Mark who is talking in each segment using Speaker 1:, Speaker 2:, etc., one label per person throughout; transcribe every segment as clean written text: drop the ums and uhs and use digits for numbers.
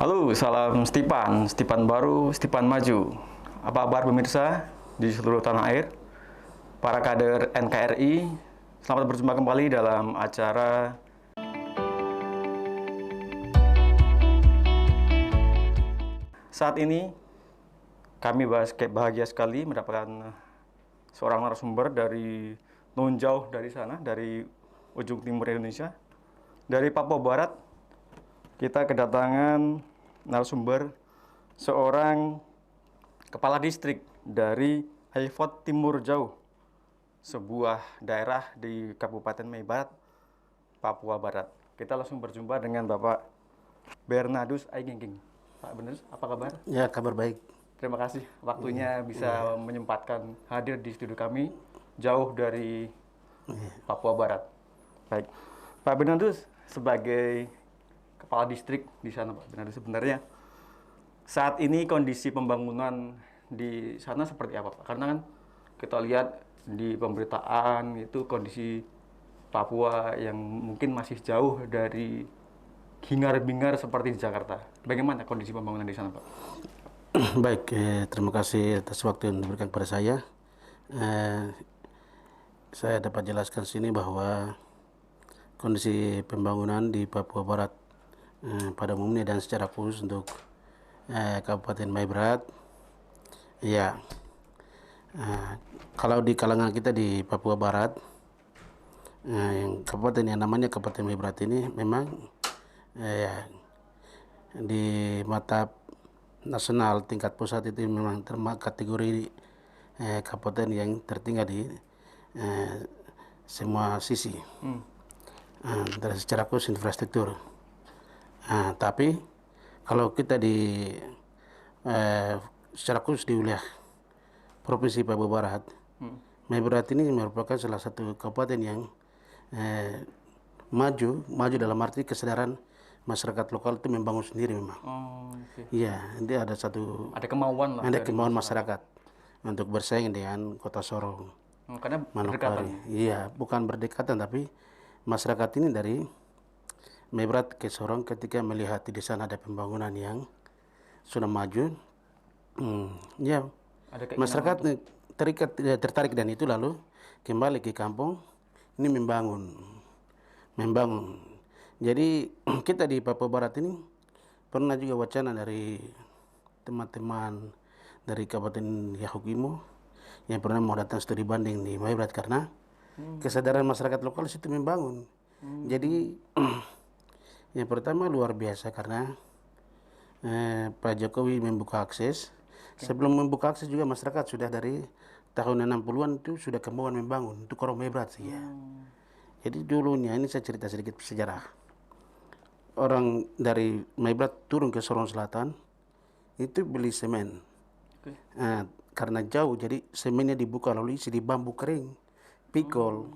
Speaker 1: Halo, salam Stipan baru, Stipan maju. Apa kabar pemirsa di seluruh tanah air? Para kader NKRI, selamat berjumpa kembali dalam acara saat ini. Kami bahagia sekali mendapatkan seorang narasumber dari non jauh dari sana, dari ujung timur Indonesia, dari Papua Barat. Kita kedatangan narasumber seorang kepala distrik dari Haifot Timur Jauh, sebuah daerah di Kabupaten Meibarat, Papua Barat. Kita langsung berjumpa dengan Bapak Bernardus Aigengging. Pak Bernardus, apa kabar?
Speaker 2: Ya, kabar baik.
Speaker 1: Terima kasih waktunya bisa menyempatkan hadir di studio kami jauh dari Papua Barat. Baik, Pak Bernardus sebagai kepala distrik di sana, Pak Bernardus, sebenarnya saat ini kondisi pembangunan di sana seperti apa, Pak? Karena kan kita lihat di pemberitaan itu kondisi Papua yang mungkin masih jauh dari hingar-bingar seperti di Jakarta. Bagaimana kondisi pembangunan di sana, Pak?
Speaker 2: Baik, terima kasih atas waktu yang diberikan kepada saya. Saya dapat jelaskan sini bahwa kondisi pembangunan di Papua Barat pada umumnya dan secara khusus untuk Kabupaten Meibarat, ya, kalau di kalangan kita di Papua Barat, yang kabupaten yang namanya Kabupaten Meibarat ini memang ya, di mata nasional tingkat pusat itu memang termasuk kategori kabupaten yang tertinggal di semua sisi dari secara khusus infrastruktur. Tapi kalau kita di secara khusus di wilayah Provinsi Papua Barat, Meibarat ini merupakan salah satu kabupaten yang maju dalam arti kesadaran masyarakat lokal itu membangun sendiri memang. Iya, ini ada kemauan masyarakat untuk bersaing dengan Kota Sorong.
Speaker 1: Karena berdekatan.
Speaker 2: Iya, bukan berdekatan, tapi masyarakat ini dari Meibarat ke Sorong ketika melihat di sana ada pembangunan yang sudah maju, ya, masyarakat tertarik dan itu lalu kembali ke kampung ini membangun. Jadi kita di Papua Barat ini pernah juga wacana dari teman-teman dari Kabupaten Yahukimo yang pernah mau datang studi banding di Meibarat karena kesadaran masyarakat lokal situ membangun. Jadi yang pertama luar biasa karena Pak Jokowi membuka akses. Sebelum membuka akses juga masyarakat sudah dari tahun 60-an itu sudah kemauan membangun untuk orang Meibarat sih ya. Jadi dulunya ini saya cerita sedikit sejarah. Orang dari Meibarat turun ke Sorong Selatan itu beli semen. Karena jauh jadi semennya dibuka lalu isi di bambu kering, pikul,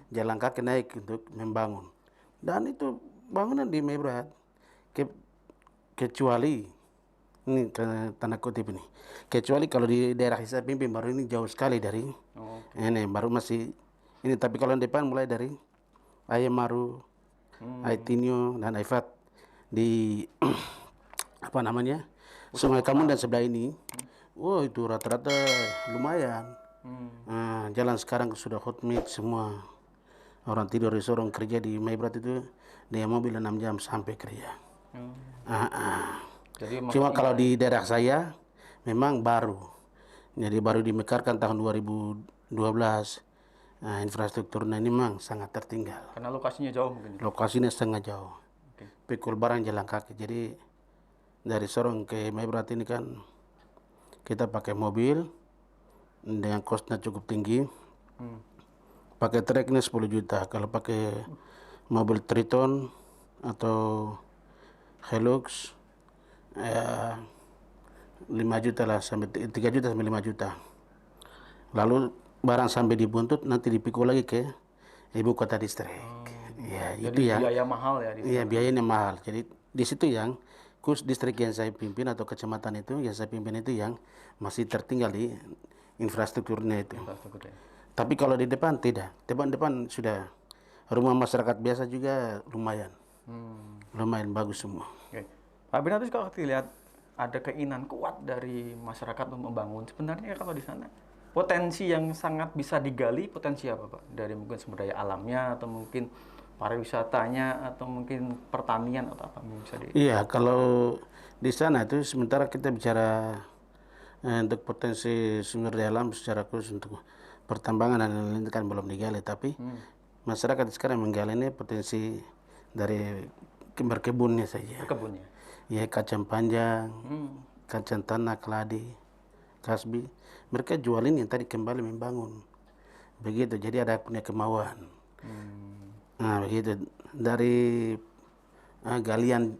Speaker 2: jalan kaki naik untuk membangun. Dan itu bangunan di Meibarat kecuali ini tanda kutip ini, kecuali kalau di daerah Hisap Pimpin baru ini jauh sekali dari ini baru masih ini, tapi kalau di depan mulai dari Ayamaru, Aitinio dan Aifat di apa namanya Sungai Kamun dan sebelah ini, itu rata-rata lumayan. Jalan sekarang sudah hot mix semua. Orang tidur di Sorong, kerja di Meibarat itu dia mobil 6 jam sampai kerja.
Speaker 1: Jadi
Speaker 2: Cuma kalau di daerah saya memang baru, jadi baru dimekarkan tahun 2012. Infrastrukturnya ini memang sangat tertinggal.
Speaker 1: Karena lokasinya jauh mungkin.
Speaker 2: Lokasinya sangat jauh. Pikul barang jalan kaki. Jadi dari Sorong ke Meibarat ini kan kita pakai mobil dengan kosnya cukup tinggi. Pakai treknya 10 juta. Kalau pakai mobil Triton atau Hilux 5 juta lah, sampai 3 juta sampai 5 juta. Lalu barang sampai di Buntut nanti dipikul lagi ke ibu kota distrik. Ya,
Speaker 1: Jadi
Speaker 2: itu ya.
Speaker 1: biaya mahal ya di sana.
Speaker 2: Iya, biayanya mahal. Jadi di situ yang khusus distrik yang saya pimpin atau kecamatan itu yang saya pimpin itu yang masih tertinggal di infrastrukturnya itu. Tapi kalau di depan tidak. Depan sudah rumah masyarakat biasa juga lumayan. Lumayan bagus semua.
Speaker 1: Pak Bernardus, kalau dilihat ada keinginan kuat dari masyarakat untuk membangun, sebenarnya kalau di sana potensi yang sangat bisa digali, potensi apa Pak? Dari mungkin sumber daya alamnya, atau mungkin pariwisatanya, atau mungkin pertanian, atau apa yang bisa di...
Speaker 2: Iya, kalau di sana itu sementara kita bicara untuk potensi sumber daya alam secara khusus untuk pertambangan dan lain-lain kan belum digali, tapi masyarakat sekarang menggali ini potensi dari berkebunnya saja.
Speaker 1: Berkebunnya.
Speaker 2: Ya, kacang panjang,
Speaker 1: Hmm.
Speaker 2: kacang tanah, keladi, kasbi. Mereka jual ini yang tadi kembali membangun. Begitu, jadi ada punya kemauan. Nah, begitu. Dari galian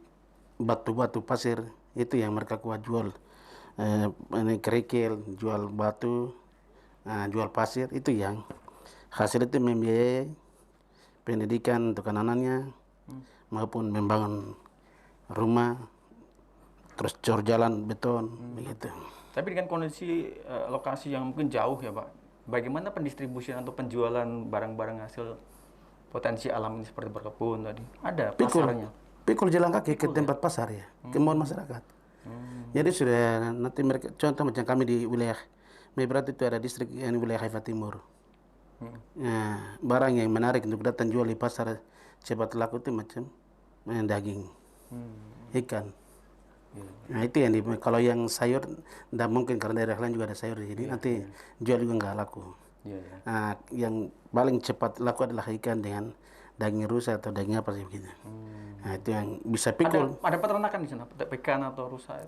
Speaker 2: batu-batu pasir, itu yang mereka kuat jual. Ini kerikil, jual batu, jual pasir, itu yang hasil itu membiayai pendidikan untuk anak-anaknya, maupun membangun rumah, terus cor jalan beton, begitu.
Speaker 1: Tapi dengan kondisi lokasi yang mungkin jauh ya Pak, bagaimana pendistribusian atau penjualan barang-barang hasil potensi alam ini seperti berkebun tadi? Ada pasarnya?
Speaker 2: Pikul jalan kaki ke tempat pasar ya, kemauan masyarakat. Jadi sudah nanti mereka, contoh macam kami di wilayah Mebrat itu ada distrik yang wilayah Haifa Timur. Nah, barang yang menarik untuk datang jual di pasar cepat laku itu macam daging, ikan. Nah itu yang kalau yang sayur tidak mungkin karena daerah lain juga ada sayur di sini, nanti jual juga nggak laku. Nah, yang paling cepat laku adalah ikan dengan daging rusa atau daging apa sih begitu. Nah itu yang bisa pikul.
Speaker 1: Ada peternakan di sana, ikan atau rusa?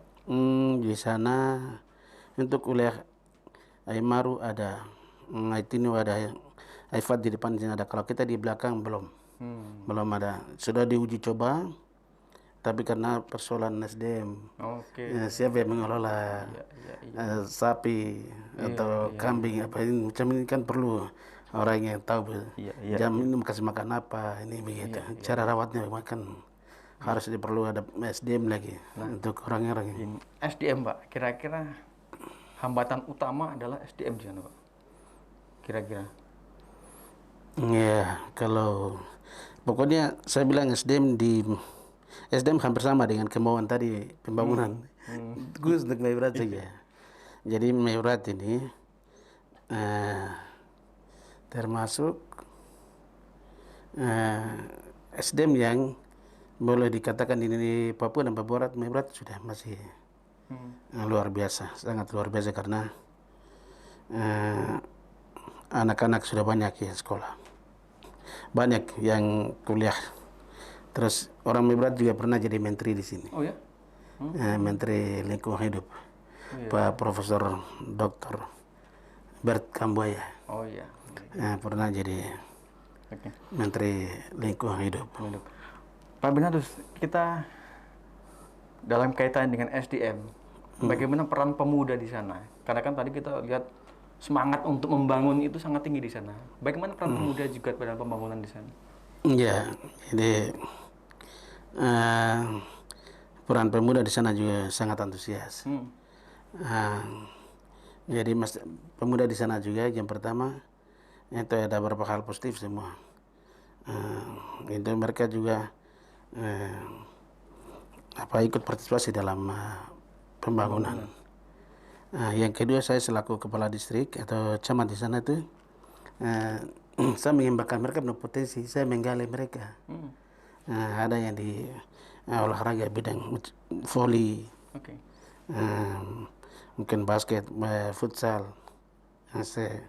Speaker 2: Di sana untuk wilayah Aimaru ada, Aitinu ada, Aifat di depan sini ada. Kalau kita di belakang belum ada. Sudah diuji coba, tapi karena persoalan SDM, siapa yang mengelola sapi atau kambing apa ini, macam ini kan perlu orang yang tahu jam ini kasih makan apa, ini begitu. Cara rawatnya makan harus perlu ada SDM lagi untuk orang-orang ini.
Speaker 1: SDM Pak, kira-kira hambatan utama adalah SDM di sana Pak, kira-kira?
Speaker 2: Ya, kalau pokoknya saya bilang SDM hampir sama dengan kemauan tadi pembangunan. Khusus untuk Mebrat saja. Jadi Mebrat ini termasuk SDM yang boleh dikatakan di Papua dan Papua Barat, Mebrat sudah masih luar biasa, sangat luar biasa karena anak-anak sudah banyak yang sekolah, banyak yang kuliah. Terus orang Mebrat juga pernah jadi menteri di sini.
Speaker 1: Oh ya?
Speaker 2: Menteri Lingkungan Hidup, Pak Profesor Dr. Bert Kambuaya.
Speaker 1: Oh iya.
Speaker 2: Pernah jadi Menteri Lingkungan Hidup.
Speaker 1: Pak Bernardus, kita dalam kaitan dengan SDM, bagaimana peran pemuda di sana? Karena kan tadi kita lihat semangat untuk membangun itu sangat tinggi di sana. Bagaimana peran pemuda juga dalam pembangunan di sana?
Speaker 2: Ya, jadi peran pemuda di sana juga sangat antusias. Jadi pemuda di sana juga yang pertama itu ada beberapa hal positif semua. Itu mereka juga ikut partisipasi dalam pembangunan. Yang kedua, saya selaku kepala distrik atau camat di sana itu saya mengembangkan mereka punya potensi, saya menggali mereka. Ada yang di olahraga bidang voli, mungkin basket, futsal. Saya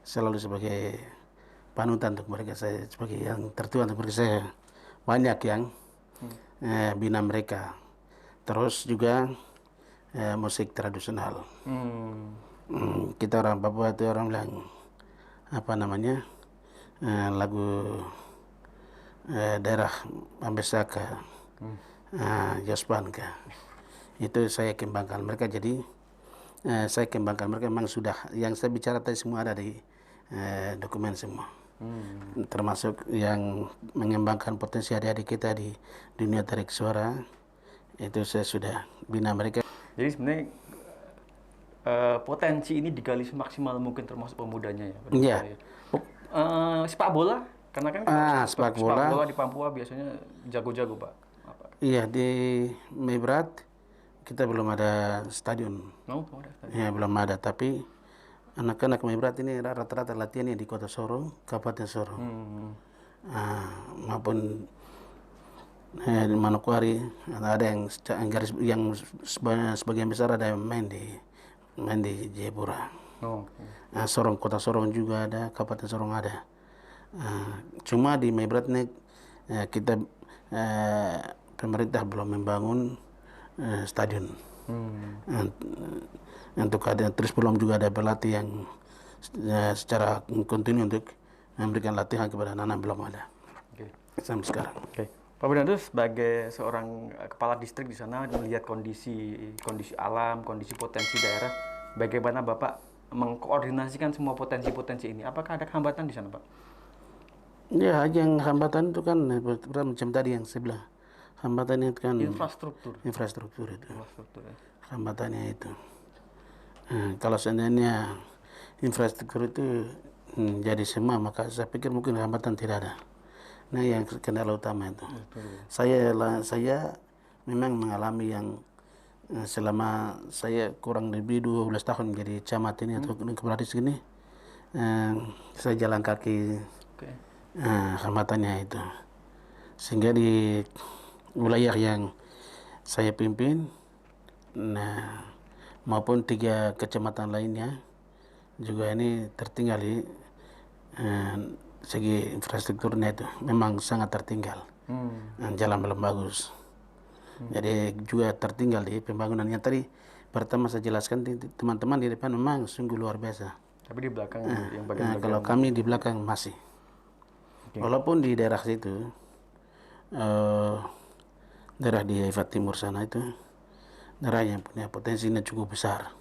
Speaker 2: selalu sebagai panutan untuk mereka, saya sebagai yang tertua untuk mereka, saya banyak yang bina mereka. Terus juga musik tradisional. Kita orang Papua itu orang bilang apa namanya, lagu daerah Ambesaka, Jospanka, itu saya kembangkan mereka. Jadi saya kembangkan mereka, memang sudah yang saya bicara tadi semua ada di dokumen semua. Termasuk yang mengembangkan potensi adik-adik kita di dunia tarik suara, itu saya sudah bina mereka.
Speaker 1: Jadi sebenarnya potensi ini digali semaksimal mungkin termasuk pemudanya ya?
Speaker 2: Iya.
Speaker 1: Sepak bola, karena kan
Speaker 2: sepak bola
Speaker 1: di Papua biasanya jago-jago Pak.
Speaker 2: Iya, di Mebrat kita belum ada stadion.
Speaker 1: Oh, ada tadi.
Speaker 2: Ya, belum ada, tapi anak-anak Mebrat ini rata-rata latihannya di Kota Sorong, Kabupaten Sorong.
Speaker 1: Hmm.
Speaker 2: Maupun di Manokwari, ada yang garis yang sebagian besar ada yang main di Jayapura.
Speaker 1: Oh,
Speaker 2: Sorong, Kota Sorong juga ada, Kabupaten Sorong ada. Cuma di Mebrat ini kita pemerintah belum membangun stadion.
Speaker 1: hmm.
Speaker 2: Untuk ada, terus belum juga ada pelatih yang secara kontinu untuk memberikan latihan kepada anak-anak, belum ada
Speaker 1: Oke.
Speaker 2: sampai sekarang.
Speaker 1: Oke. Pak Bernardo sebagai seorang kepala distrik di sana melihat kondisi alam, kondisi potensi daerah, bagaimana Bapak mengkoordinasikan semua potensi-potensi ini? Apakah ada hambatan di sana, Pak?
Speaker 2: Ya, yang hambatan itu kan macam tadi yang saya bilang, hambatannya itu kan
Speaker 1: Infrastruktur.
Speaker 2: infrastruktur itu,
Speaker 1: Infrastruktur. Ya.
Speaker 2: hambatannya itu. Kalau seandainya infrastruktur itu jadi semua, maka saya pikir mungkin hambatan tidak ada. Nah, yang kendala utama itu. Saya memang mengalami yang selama saya kurang lebih 12 tahun menjadi camat ini atau kepala distrik ini, saya jalan kaki
Speaker 1: Oke.
Speaker 2: hambatannya itu. Sehingga di wilayah yang saya pimpin, nah, maupun 3 kecamatan lainnya juga ini tertinggal di segi infrastrukturnya itu memang sangat tertinggal. Jalan belum bagus. Jadi juga tertinggal di pembangunannya. Tadi pertama saya jelaskan, teman-teman di depan memang sungguh luar biasa.
Speaker 1: Tapi di belakang yang bagian
Speaker 2: Kalau kami di belakang masih. Walaupun di daerah situ, daerah di Efat Timur sana itu, daerah yang punya potensinya cukup besar.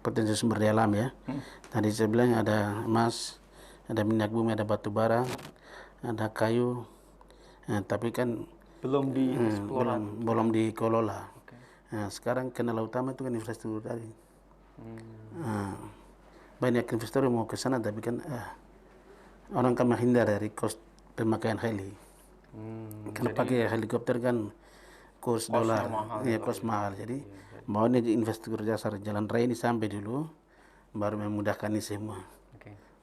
Speaker 2: Potensi sumber daya alam ya. Tadi saya bilang ada emas, ada minyak bumi, ada batu bara, ada kayu, tapi kan
Speaker 1: belum dieksplor.
Speaker 2: belum dikelola. Nah, sekarang kendala utama itu kan infrastruktur tadi. Banyak investor yang mau ke sana, tapi kan orang kan menghindar dari kos pemakaian heli. Karena pakai helikopter kan kos dolar, ya kos mahal. Jadi mau ini infrastruktur dasar jalan raya ini sampai dulu, baru memudahkan ini semua.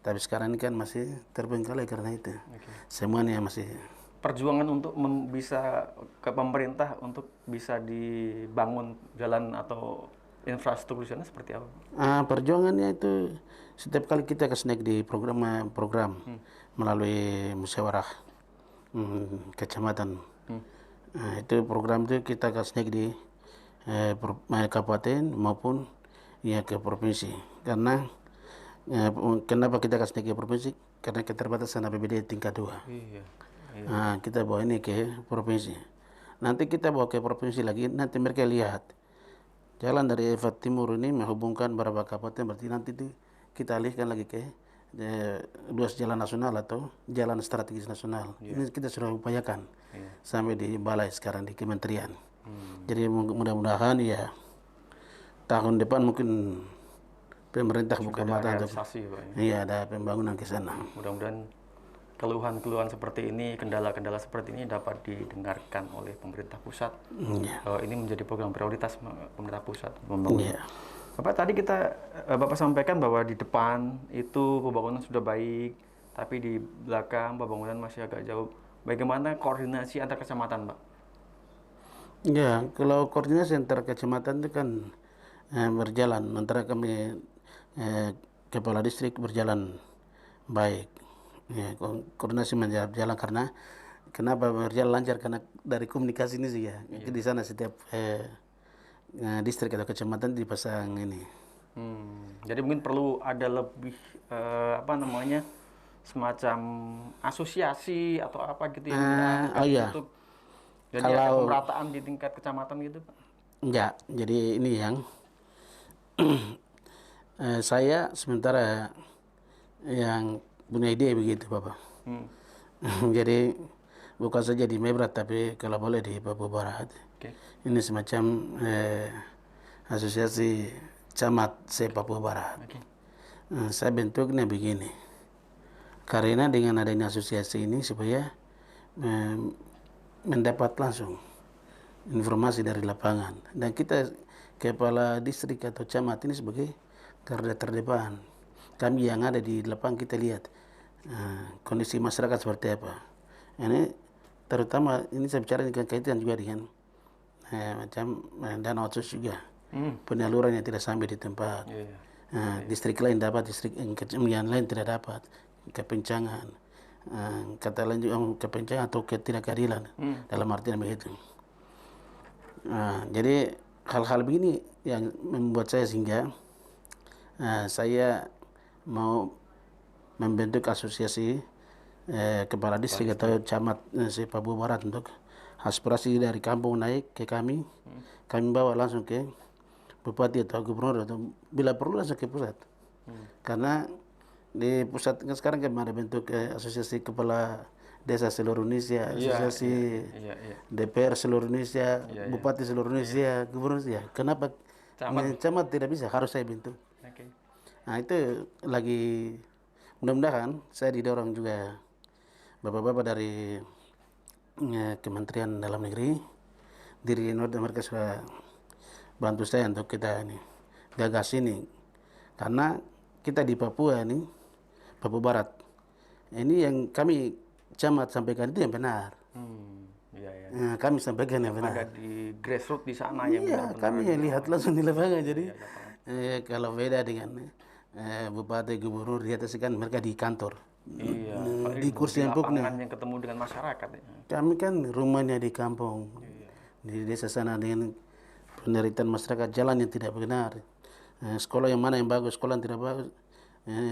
Speaker 2: Tapi sekarang ini kan masih terbengkalai karena itu. Semuanya masih.
Speaker 1: Perjuangan untuk bisa ke pemerintah untuk bisa dibangun jalan atau infrastruktur di sana seperti apa?
Speaker 2: Perjuangannya itu setiap kali kita kasih naik di program melalui musyawarah kecamatan. Itu program itu kita kasih naik di kabupaten maupun ya ke provinsi. Karena kenapa kita kasih naik ke provinsi? Karena keterbatasan APBD tingkat 2.
Speaker 1: Iya.
Speaker 2: Kita bawa ini ke provinsi. Nanti kita bawa ke provinsi lagi, nanti mereka lihat jalan dari Efat Timur ini menghubungkan beberapa kabupaten, berarti nanti itu kita alihkan lagi ke ruas jalan nasional atau jalan strategis nasional. Ini kita sudah upayakan sampai di balai sekarang di kementerian. Jadi mudah-mudahan ya tahun depan mungkin pemerintah buka mata untuk ada pembangunan ke sana.
Speaker 1: Mudah-mudahan keluhan-keluhan seperti ini, kendala-kendala seperti ini dapat didengarkan oleh pemerintah pusat. Ini menjadi program prioritas pemerintah pusat membangun. Bapak tadi Bapak sampaikan bahwa di depan itu pembangunan sudah baik, tapi di belakang pembangunan masih agak jauh. Bagaimana koordinasi antar kecamatan, Pak?
Speaker 2: Ya, kalau koordinasi antar kecamatan itu kan berjalan, antara kami kepala distrik berjalan baik. Ya, koordinasi berjalan karena kenapa berjalan lancar, karena dari komunikasi ini sih ya. Di sana setiap distrik atau kecamatan dipasang ini.
Speaker 1: Jadi mungkin perlu ada lebih semacam asosiasi atau apa gitu yang untuk jadi ada pemerataan di tingkat kecamatan gitu, Pak?
Speaker 2: Enggak, jadi ini yang saya sementara yang punya ide begitu, Bapak. Jadi bukan saja di Mebrat, tapi kalau boleh di Papua Barat. Ini semacam asosiasi camat Papua Barat. Saya bentuknya begini, karena dengan adanya asosiasi ini supaya mendapat langsung informasi dari lapangan. Dan kita kepala distrik atau camat ini sebagai garda terdepan. Kami yang ada di lapangan kita lihat kondisi masyarakat seperti apa. Ini terutama ini saya bicara dengan kaitan juga dengan macam dana otsus juga. Penyaluran yang tidak sampai di tempat. Distrik lain dapat, distrik yang lain tidak dapat. Kepencangan, kata lain juga kepencangan atau ketidakadilan dalam artian begitu. Jadi hal-hal begini yang membuat saya sehingga saya mau membentuk asosiasi kepala distrik atau camat Papua Barat untuk aspirasi dari kampung naik ke kami, kami bawa langsung ke bupati atau gubernur atau bila perlu langsung ke pusat. Karena di pusat kan sekarang kan ada bentuk asosiasi kepala desa seluruh Indonesia, asosiasi DPR seluruh Indonesia, bupati seluruh Indonesia, gubernur ya. Kenapa camat tidak bisa? Harus saya bentuk. Nah itu lagi mudah-mudahan saya didorong juga bapak-bapak dari Kementerian Dalam Negeri, Diri Nord mereka sudah bantu saya untuk kita ini gagas ini. Karena kita di Papua ini, Papua Barat, ini yang kami camat sampaikan itu yang benar. Kami sampaikan yang benar.
Speaker 1: Ada di grassroots di sana yang
Speaker 2: benar-benar. Kami lihat langsung di lapangan. Jadi kalau beda dengan bupati, gubernur di atas kan mereka di kantor. Di kursi yang
Speaker 1: yang ketemu dengan masyarakat.
Speaker 2: Kami kan rumahnya di kampung, di desa sana dengan penderitaan masyarakat, jalan yang tidak benar, sekolah yang mana yang bagus, sekolah yang tidak bagus,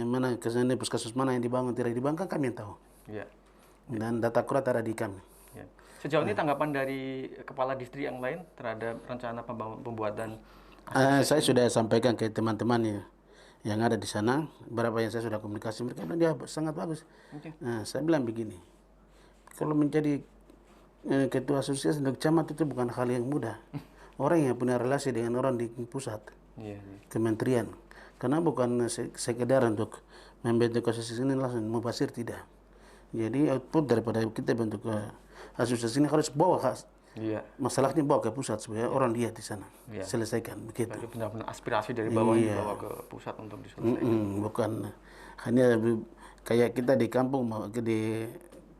Speaker 2: mana kesana puskesmas mana yang dibangun tidak dibangun kan kami yang tahu. Dan data akurat ada di kami.
Speaker 1: Sejauh ini tanggapan dari kepala distrik yang lain terhadap rencana pembuatan
Speaker 2: saya sudah sampaikan ke teman-teman yang ada di sana, berapa yang saya sudah komunikasi, mereka bilang dia sangat bagus. Saya bilang begini, kalau menjadi ketua asosiasi untuk camat itu bukan hal yang mudah. Orang yang punya relasi dengan orang di pusat, kementerian, karena bukan sekedar untuk membentuk asosiasi ini langsung mubasir, tidak. Jadi output daripada kita bentuk asosiasi ini harus bawa masalahnya bawa ke pusat supaya orang lihat di sana, selesaikan begitu.
Speaker 1: Jadi benar-benar aspirasi dari bawah dibawa ke pusat untuk diselesaikan.
Speaker 2: Bukan hanya kayak kita di kampung di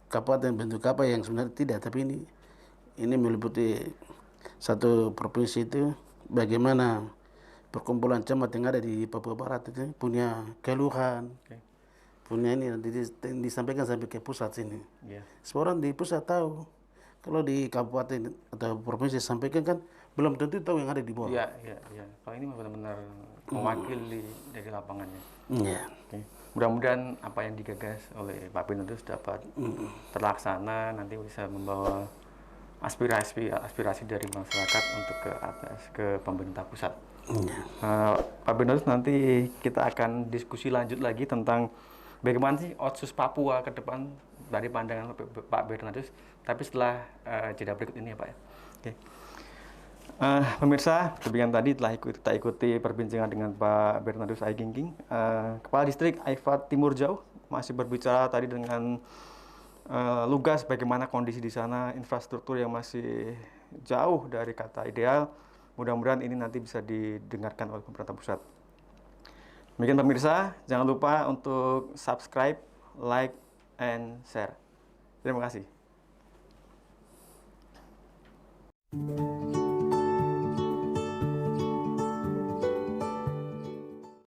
Speaker 2: kabupaten bentuk apa yang sebenarnya tidak, tapi ini meliputi satu provinsi itu bagaimana perkumpulan camat yang ada di Papua Barat itu punya keluhan, punya ini disampaikan sampai ke pusat sini. Semua orang di pusat tahu. Kalau di kabupaten atau provinsi sampaikan kan belum tentu tahu yang ada di bawah.
Speaker 1: Kalau ini benar-benar mewakili dari lapangannya.
Speaker 2: Mudah-mudahan
Speaker 1: apa yang digagas oleh Pak Benedus dapat terlaksana, nanti bisa membawa aspirasi dari masyarakat untuk ke atas, ke pemerintah pusat. Pak Benedus, nanti kita akan diskusi lanjut lagi tentang bagaimana sih Otsus Papua ke depan dari pandangan Pak Bernardus, tapi setelah jeda berikut ini ya Pak. Pemirsa, demikian tadi telah kita ikuti perbincangan dengan Pak Bernardus Aigingging, Kepala Distrik Aifat Timur Jauh, masih berbicara tadi dengan lugas bagaimana kondisi di sana, infrastruktur yang masih jauh dari kata ideal. Mudah-mudahan ini nanti bisa didengarkan oleh pemerintah pusat. Demikian pemirsa, jangan lupa untuk subscribe, like, and share. Terima kasih.